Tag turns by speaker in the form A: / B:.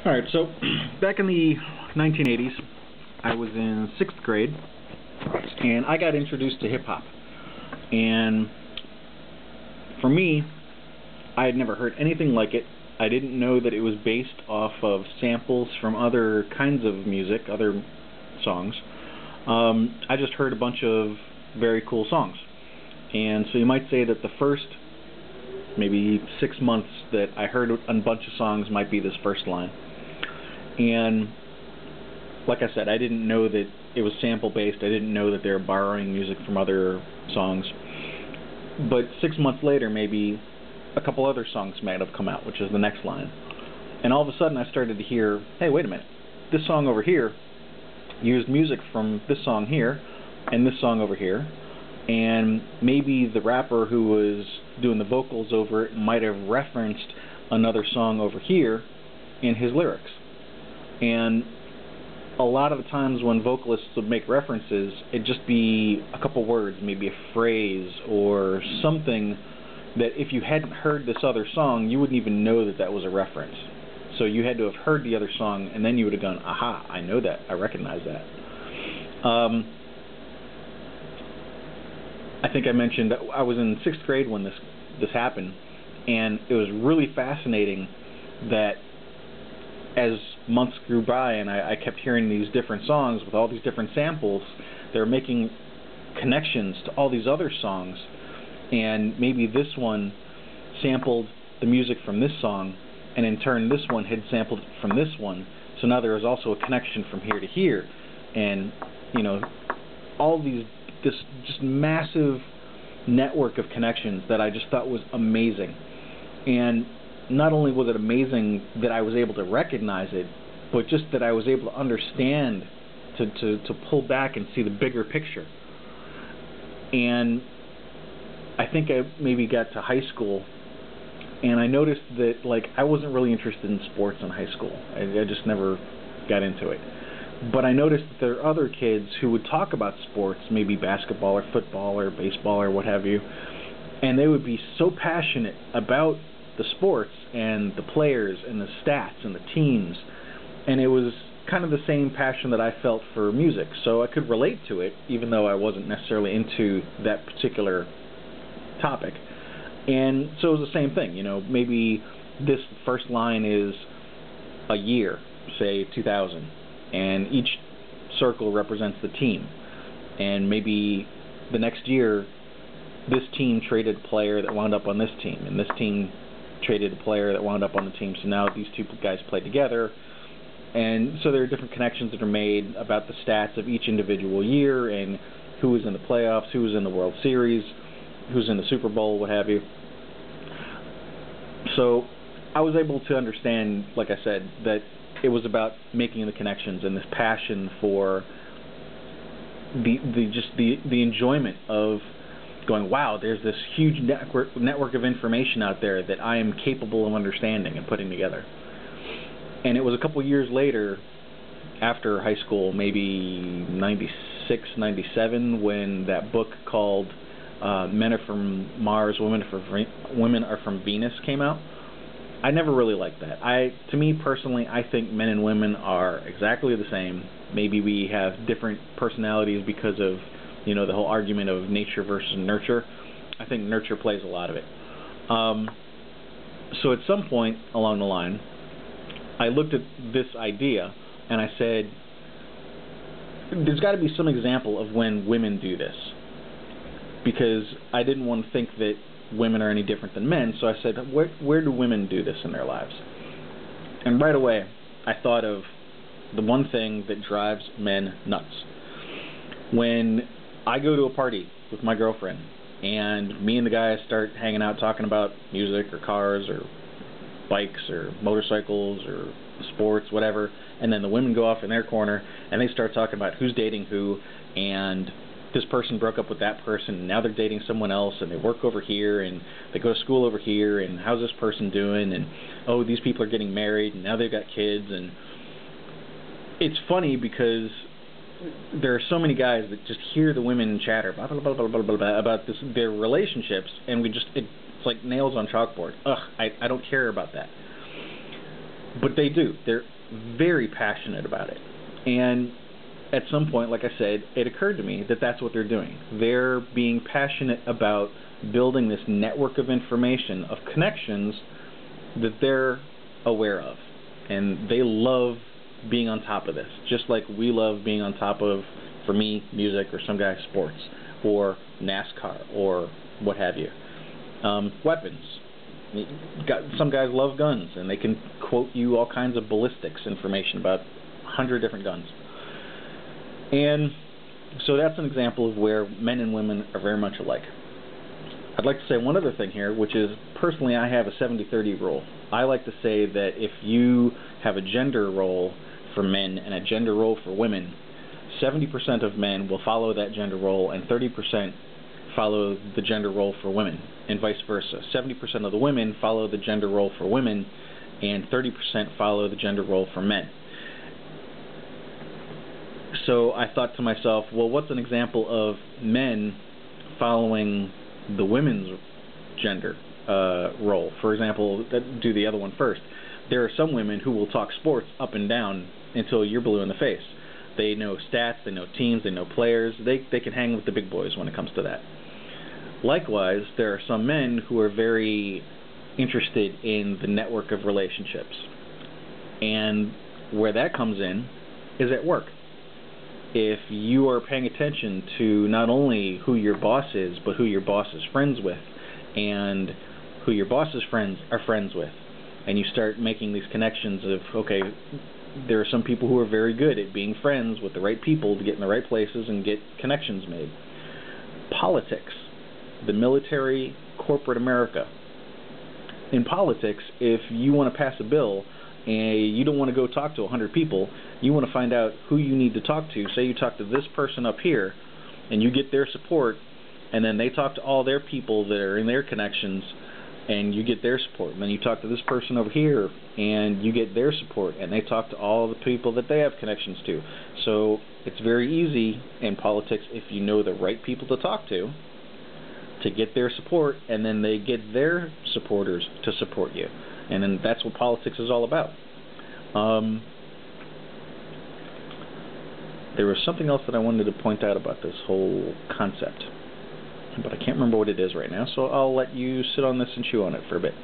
A: Alright, so back in the 1980s, I was in 6th grade, and I got introduced to hip-hop. And for me, I had never heard anything like it. I didn't know that it was based off of samples from other kinds of music, other songs. I just heard a bunch of very cool songs. And so you might say that the first maybe 6 months that I heard a bunch of songs might be this first line. And like I said, I didn't know that it was sample based. I didn't know that they were borrowing music from other songs. But 6 months later, maybe a couple other songs might have come out, which is the next line. And all of a sudden I started to hear, hey, wait a minute, this song over here used music from this song here and this song over here, and maybe the rapper who was doing the vocals over it might have referenced another song over here in his lyrics. And a lot of the times when vocalists would make references, it'd just be a couple words, maybe a phrase or something that if you hadn't heard this other song, you wouldn't even know that that was a reference. So you had to have heard the other song, and then you would have gone, aha, I know that, I recognize that. I think I mentioned that I was in 6th grade when this happened, and it was really fascinating that as months grew by and I kept hearing these different songs with all these different samples, they were making connections to all these other songs, and maybe this one sampled the music from this song, and in turn this one had sampled from this one, so now there was also a connection from here to here, and you know, all these, this just massive network of connections that I just thought was amazing. And not only was it amazing that I was able to recognize it, but just that I was able to understand, to pull back and see the bigger picture. And I think I maybe got to high school, and I noticed that, like, I wasn't really interested in sports in high school. I just never got into it. But I noticed that there are other kids who would talk about sports, maybe basketball or football or baseball or what have you, and they would be so passionate about the sports and the players and the stats and the teams, and it was kind of the same passion that I felt for music, so I could relate to it even though I wasn't necessarily into that particular topic. And so it was the same thing, you know, maybe this first line is a year, say 2000, and each circle represents the team, and maybe the next year this team traded a player that wound up on this team, and this team traded a player that wound up on the team, so now these two guys play together. And so there are different connections that are made about the stats of each individual year, and who was in the playoffs, who was in the World Series, who's in the Super Bowl, what have you. So I was able to understand, like I said, that it was about making the connections and this passion for the enjoyment of going, wow, there's this huge network of information out there that I am capable of understanding and putting together. And it was a couple years later, after high school, maybe 96, 97, when that book called Men Are From Mars, Women Are From Venus came out. I never really liked that. To me personally, I think men and women are exactly the same. Maybe we have different personalities because of, you know, the whole argument of nature versus nurture. I think nurture plays a lot of it. So at some point along the line, I looked at this idea and I said, there's got to be some example of when women do this, because I didn't want to think that women are any different than men. So I said, where do women do this in their lives? And right away I thought of the one thing that drives men nuts. When I go to a party with my girlfriend, and me and the guys start hanging out talking about music or cars or bikes or motorcycles or sports, whatever, and then the women go off in their corner and they start talking about who's dating who, and this person broke up with that person and now they're dating someone else, and they work over here and they go to school over here, and how's this person doing, and oh, these people are getting married and now they've got kids. And it's funny because there are so many guys that just hear the women chatter blah, blah, blah, blah, blah, blah, blah, about their relationships, and it's like nails on chalkboard. Ugh, I don't care about that. But they do. They're very passionate about it. And at some point, like I said, it occurred to me that that's what they're doing. They're being passionate about building this network of information, of connections that they're aware of. And they love being on top of this, just like we love being on top of, for me, music, or some guy, sports, or NASCAR, or what have you. Weapons. Some guys love guns, and they can quote you all kinds of ballistics information about 100 different guns. And so that's an example of where men and women are very much alike. I'd like to say one other thing here, which is, personally, I have a 70-30 rule. I like to say that if you have a gender role for men and a gender role for women, 70% of men will follow that gender role and 30% follow the gender role for women, and vice versa. 70% of the women follow the gender role for women and 30% follow the gender role for men. So I thought to myself, well, what's an example of men following the women's gender role? For example, do the other one first. There are some women who will talk sports up and down until you're blue in the face. They know stats, they know teams, they know players. They can hang with the big boys when it comes to that. Likewise, there are some men who are very interested in the network of relationships. And where that comes in is at work. If you are paying attention to not only who your boss is, but who your boss is friends with, and who your boss's friends are friends with, and you start making these connections of, okay, there are some people who are very good at being friends with the right people to get in the right places and get connections made. Politics, the military, corporate America. In politics, if you want to pass a bill and you don't want to go talk to 100 people, you want to find out who you need to talk to. Say you talk to this person up here, and you get their support, and then they talk to all their people that are in their connections, and you get their support. And then you talk to this person over here, and you get their support, and they talk to all the people that they have connections to. So it's very easy in politics, if you know the right people to talk to get their support, and then they get their supporters to support you. And then that's what politics is all about. There was something else that I wanted to point out about this whole concept, but I can't remember what it is right now, so I'll let you sit on this and chew on it for a bit.